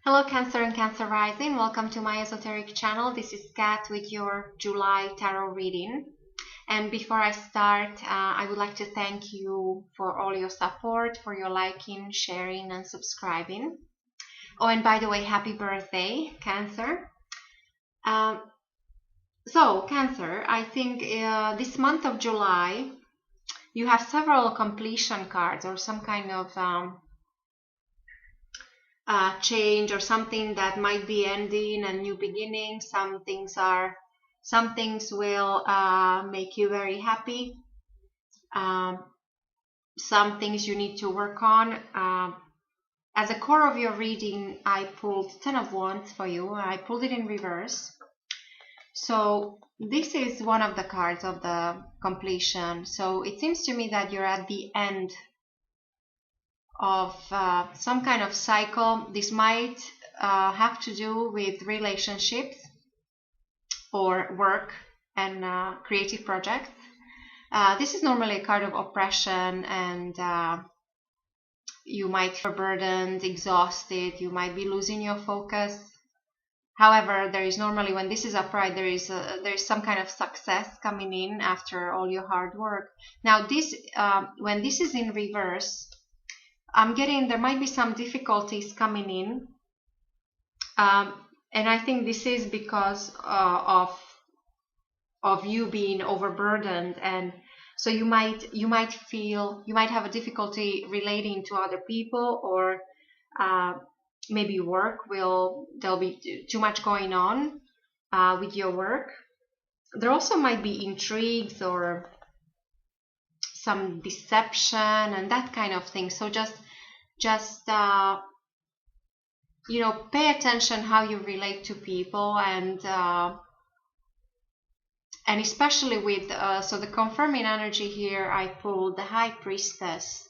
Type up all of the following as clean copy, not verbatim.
Hello Cancer and Cancer Rising, welcome to my esoteric channel. This is Kat with your July tarot reading. And before I start, I would like to thank you for all your support, for your liking, sharing and subscribing. Oh, and by the way, happy birthday, Cancer. So Cancer, I think this month of July, you have several completion cards or some kind of change or something that might be ending and new beginning. Some things will make you very happy. Some things you need to work on. As a core of your reading, I pulled 10 of Wands for you. I pulled it in reverse. So this is one of the cards of the completion. So it seems to me that you're at the end of some kind of cycle. This might have to do with relationships or work and creative projects. This is normally a card of oppression, and you might feel burdened, exhausted, you might be losing your focus. However, there is normally, when this is upright, there is some kind of success coming in after all your hard work. Now this when this is in reverse, I'm getting there might be some difficulties coming in, and I think this is because of you being overburdened, and so you might have a difficulty relating to other people, or maybe there'll be too much going on with your work. There also might be intrigues or some deception and that kind of thing. So just pay attention how you relate to people, and especially with so the confirming energy here, I pulled the High Priestess.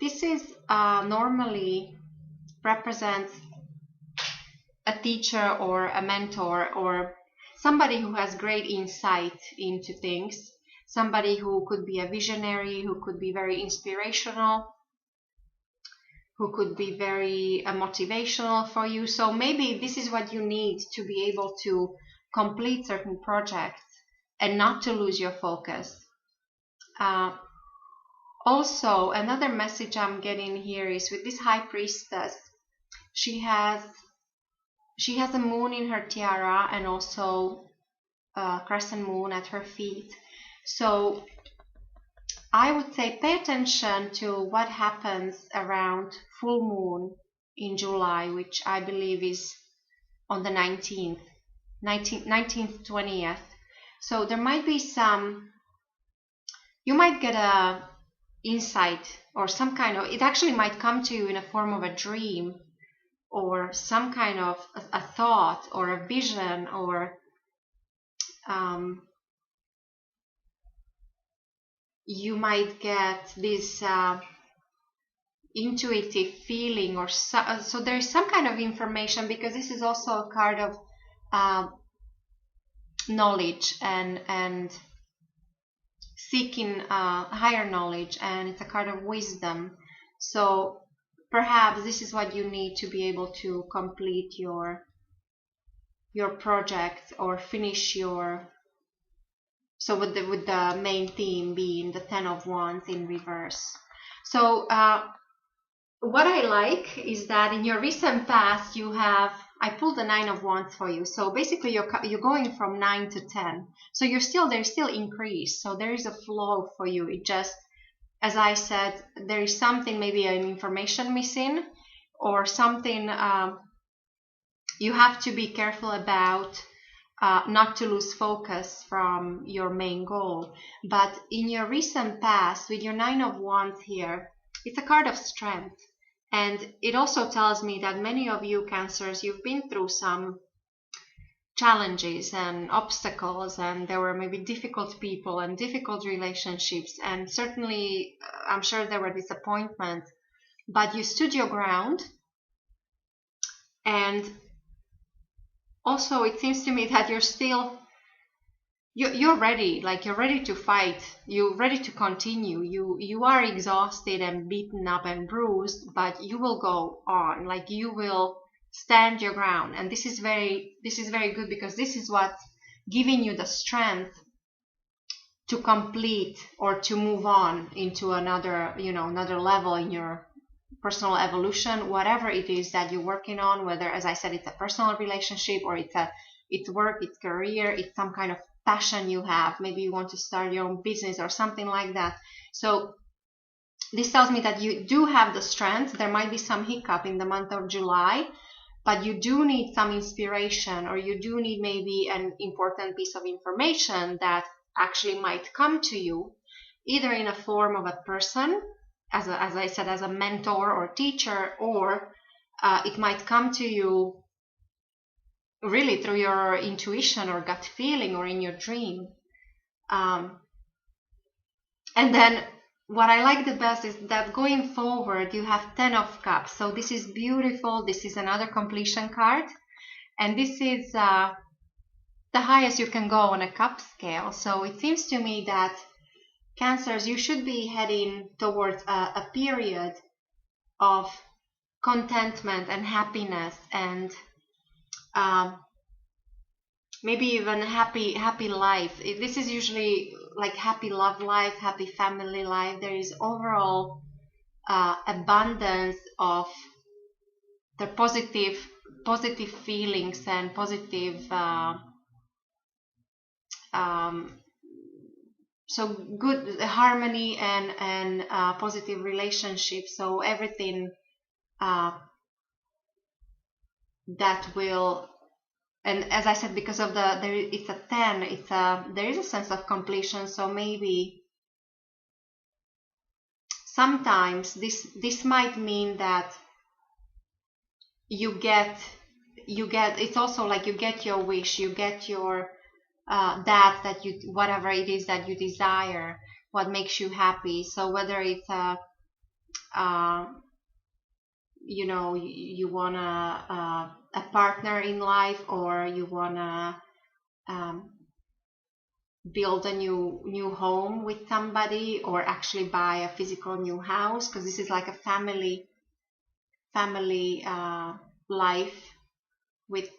This is normally represents a teacher or a mentor or somebody who has great insight into things, somebody who could be a visionary, who could be very inspirational, who could be very motivational for you. So maybe this is what you need to be able to complete certain projects and not to lose your focus. Also, another message I'm getting here is with this High Priestess, she has a moon in her tiara and also a crescent moon at her feet. So I would say pay attention to what happens around full moon in July, which I believe is on the 19th, 20th. So there might be you might get a insight or some kind of, it actually might come to you in a form of a dream or some kind of a thought or a vision, or you might get this intuitive feeling, or so there is some kind of information, because this is also a card of knowledge and seeking higher knowledge, and it's a card of wisdom. So perhaps this is what you need to be able to complete your project or finish your, so with the main theme being the 10 of Wands in reverse. So what I like is that in your recent past I pulled the 9 of Wands for you. So basically you're going from 9 to 10. So there's still increase. So there is a flow for you. It just, as I said, there is something, maybe an information missing or something you have to be careful about, not to lose focus from your main goal. But in your recent past, with your 9 of Wands here, it's a card of strength. And it also tells me that many of you Cancers, you've been through some challenges and obstacles, and there were maybe difficult people and difficult relationships, and certainly I'm sure there were disappointments, but you stood your ground. And also it seems to me that you're ready, like you're ready to fight, you're ready to continue. You are exhausted and beaten up and bruised, but you will go on, like you will stand your ground. And this is very good, because this is what's giving you the strength to complete or to move on into another, another level in your personal evolution, whatever it is that you're working on, whether, as I said, it's a personal relationship, or it's work, it's career, it's some kind of passion you have. Maybe you want to start your own business or something like that. So this tells me that you do have the strength. There might be some hiccup in the month of July, but you do need some inspiration, or you do need maybe an important piece of information that actually might come to you, either in a form of a person, as I said, as a mentor or teacher, or it might come to you really through your intuition or gut feeling, or in your dream. And then what I like the best is that going forward, you have 10 of Cups. So this is beautiful. This is another completion card. And this is the highest you can go on a cup scale. So it seems to me that Cancers, you should be heading towards a period of contentment and happiness, and maybe even happy life. This is usually like happy love life, happy family life. There is overall abundance of the positive feelings and positive so good harmony and positive relationships. So everything that will, and as I said, because of it's a 10, there is a sense of completion. So maybe sometimes this might mean that you get it's also like you get your wish, you get your that you, whatever it is that you desire, what makes you happy. So whether it's you want a partner in life, or you want to build a new home with somebody, or actually buy a physical new house, because this is like a family life with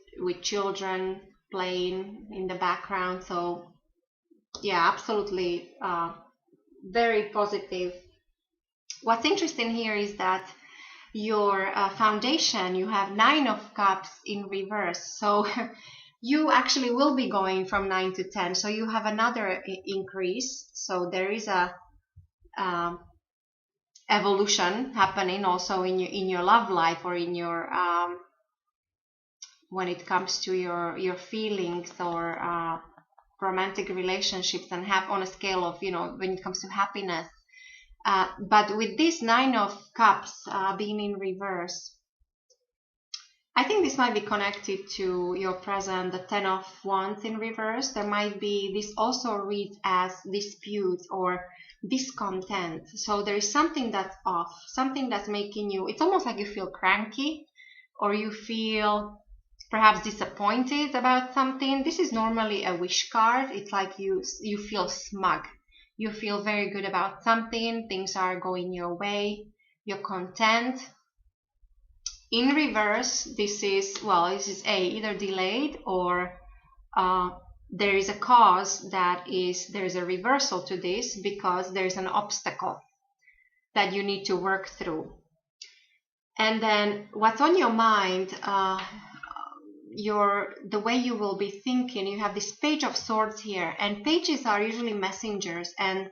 children playing in the background. So yeah, absolutely very positive. What's interesting here is that your foundation, you have 9 of Cups in reverse. So you actually will be going from 9 to 10. So you have another increase. So there is a evolution happening also in your love life, or in your when it comes to your feelings, or romantic relationships, and have on a scale of when it comes to happiness. But with this 9 of Cups being in reverse, I think this might be connected to your present, the 10 of Wands in reverse. There might be, this also reads as dispute or discontent. So there is something that's off, something that's making you, it's almost like you feel cranky, or you feel perhaps disappointed about something. This is normally a wish card. It's like you feel smug. You feel very good about something. Things are going your way. You're content. In reverse, this is either delayed, or there is a cause there's a reversal to this, because there's an obstacle that you need to work through. And then what's on your mind, the way you will be thinking, you have this Page of Swords here, and pages are usually messengers, and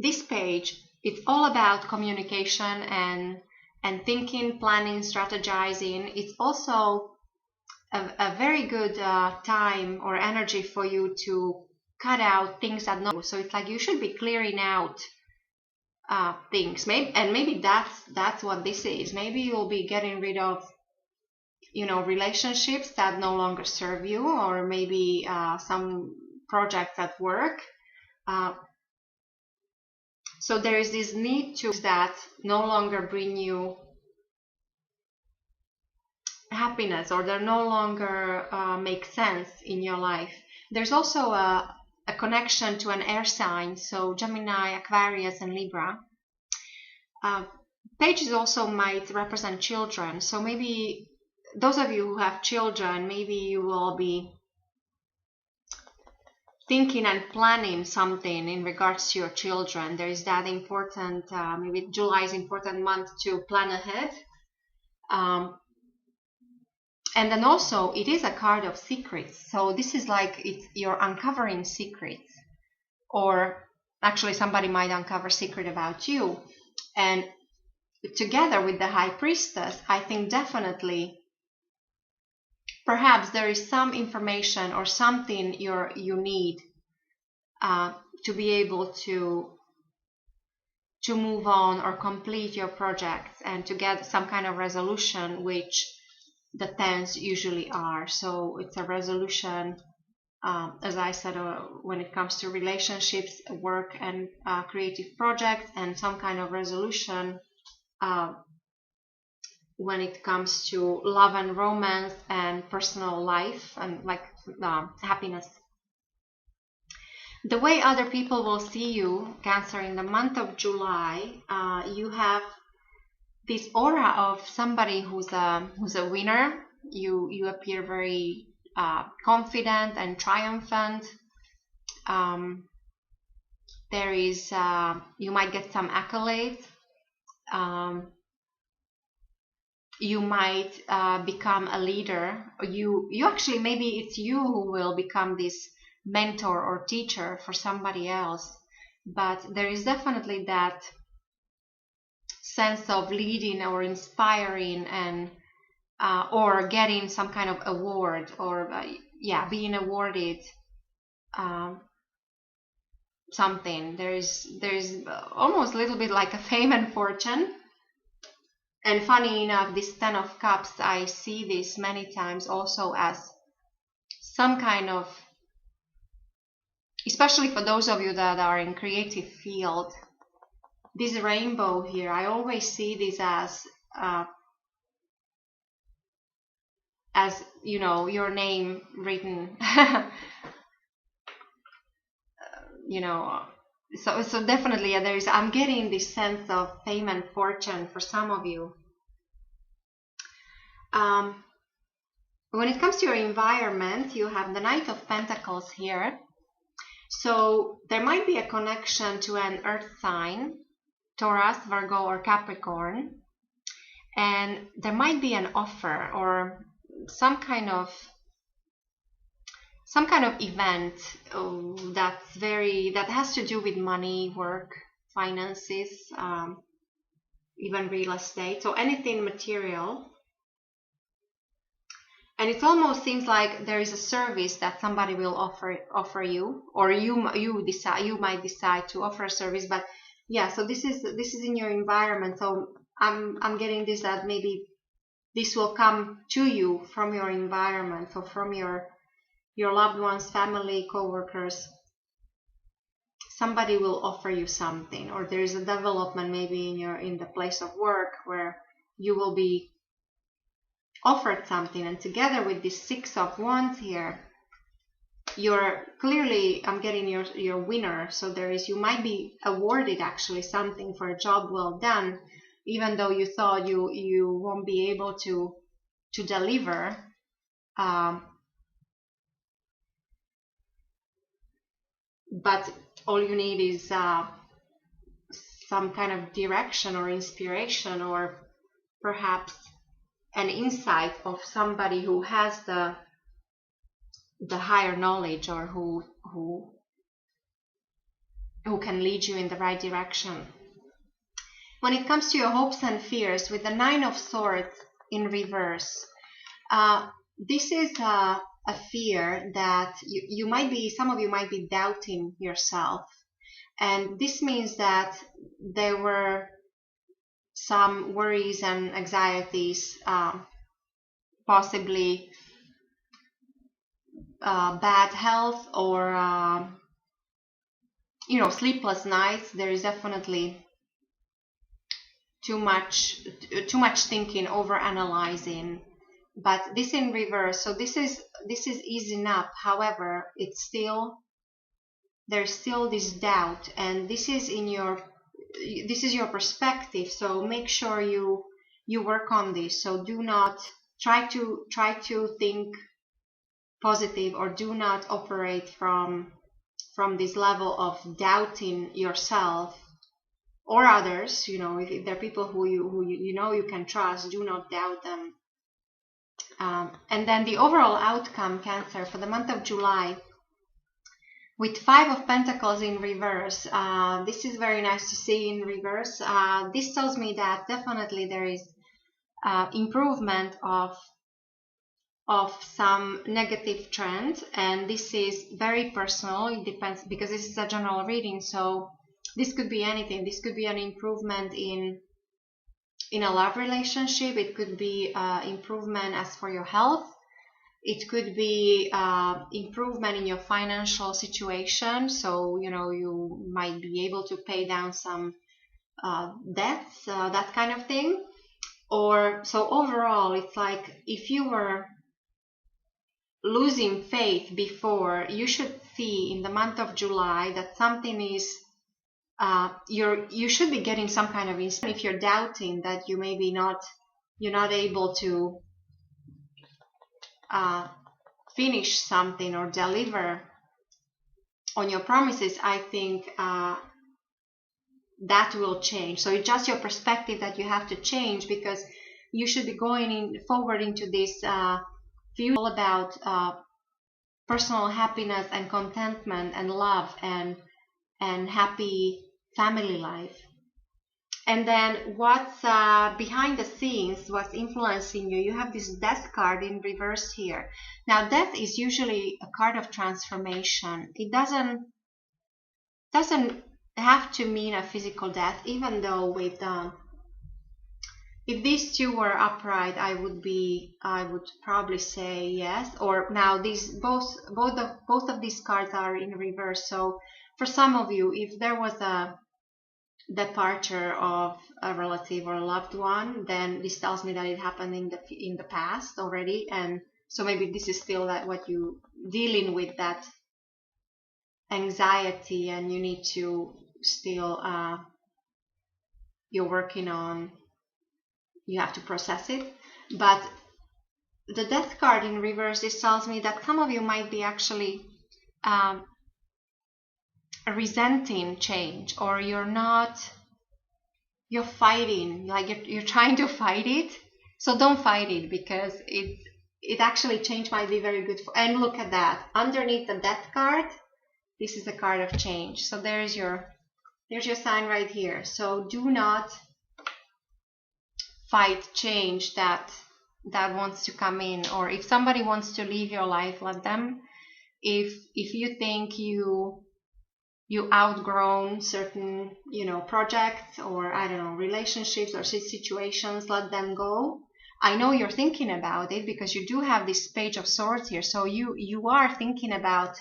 this page, it's all about communication and thinking, planning, strategizing. It's also a very good time or energy for you to cut out things that no. So it's like you should be clearing out things. Maybe that's what this is. Maybe you'll be getting rid of relationships that no longer serve you, or maybe some projects at work. So there is this need to that no longer bring you happiness, or they no longer make sense in your life. There's also a connection to an air sign, so Gemini, Aquarius, and Libra. pages also might represent children. So maybe those of you who have children, maybe you will be thinking and planning something in regards to your children. There is that important, maybe July is important month to plan ahead. And then also it is a card of secrets. So this is like you're uncovering secrets, or actually somebody might uncover secret about you. And together with the High Priestess, I think definitely perhaps there is some information or something you need to be able to move on or complete your projects and to get some kind of resolution, which the tens usually are. So it's a resolution, as I said, when it comes to relationships, work, and creative projects, and some kind of resolution when it comes to love and romance and personal life and like happiness. The way other people will see you, Cancer, in the month of July, you have this aura of somebody who's a winner. You appear very confident and triumphant. There is you might get some accolades. You might become a leader. You actually, maybe it's you who will become this mentor or teacher for somebody else. But there is definitely that sense of leading or inspiring, and or getting some kind of award, or being awarded something. There is almost a little bit like a fame and fortune. And funny enough, this Ten of Cups, I see this many times also as some kind of, especially for those of you that are in creative field, this rainbow here, I always see this as you know, your name written. You know, so definitely I'm getting this sense of fame and fortune for some of you. When it comes to your environment, you have the Knight of Pentacles here. So there might be a connection to an earth sign, Taurus, Virgo, or Capricorn, and there might be an offer or some kind of event that has to do with money, work, finances, even real estate, so anything material. And it almost seems like there is a service that somebody will offer you, or you might decide to offer a service. But yeah, so this is in your environment. So I'm getting this, that maybe this will come to you from your environment, or from your loved ones, family, co-workers. Somebody will offer you something, or there is a development maybe in the place of work where you will be offered something. And together with this Six of Wands here, you're clearly, I'm getting your winner. So you might be awarded actually something for a job well done, even though you thought you won't be able to deliver. But all you need is some kind of direction or inspiration, or perhaps an insight of somebody who has the higher knowledge, or who can lead you in the right direction. When it comes to your hopes and fears, with the Nine of Swords in reverse, this is a fear that some of you might be doubting yourself. And this means that there were some worries and anxieties, possibly bad health, or sleepless nights. There is definitely too much thinking, over analyzing. But this in reverse, so this is easing up. However, there's still this doubt, and this is in your this is your perspective, so make sure you work on this. So do not try to think positive, or do not operate from this level of doubting yourself or others. You know, if there are people who you know you can trust, do not doubt them. And then the overall outcome, Cancer, for the month of July, with 5 of Pentacles in reverse. This is very nice to see in reverse. This tells me that definitely there is improvement of some negative trend, and this is very personal. It depends, because this is a general reading, so this could be anything. This could be an improvement in a love relationship. It could be improvement as for your health. It could be improvement in your financial situation. So, you know, you might be able to pay down some debts, that kind of thing. Or so overall, it's like if you were losing faith before, you should see in the month of July that something is you should be getting some kind of insight. If you're doubting that you maybe you're not able to finish something or deliver on your promises, I think that will change. So it's just your perspective that you have to change, because you should be going forward into this future all about personal happiness and contentment and love and happy family life. And then what's behind the scenes, what's influencing you? You have this Death card in reverse here. Now, death is usually a card of transformation. It doesn't have to mean a physical death, even though with if these two were upright, I would probably say yes. Or now these both of these cards are in reverse. So for some of you, if there was a departure of a relative or a loved one, then this tells me that it happened in the past already, and so maybe this is still that what you dealing with, that anxiety, and you need to still you're working on, you have to process it. But the Death card in reverse, this tells me that some of you might be actually resenting change, or you're fighting, like you're trying to fight it. So don't fight it, because it actually, change might be very good for. And look at that, underneath the Death card, this is the card of change. So there's your sign right here. So do not fight change that wants to come in. Or if somebody wants to leave your life, let them. If you think you outgrown certain, projects, or I don't know, relationships or situations, let them go. I know you're thinking about it, because you do have this Page of Swords here. So you are thinking about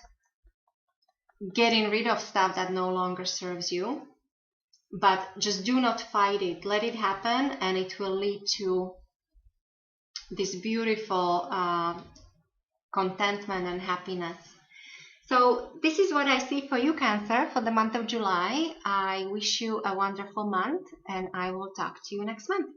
getting rid of stuff that no longer serves you, but just do not fight it. Let it happen, and it will lead to this beautiful contentment and happiness. So this is what I see for you, Cancer, for the month of July. I wish you a wonderful month, and I will talk to you next month.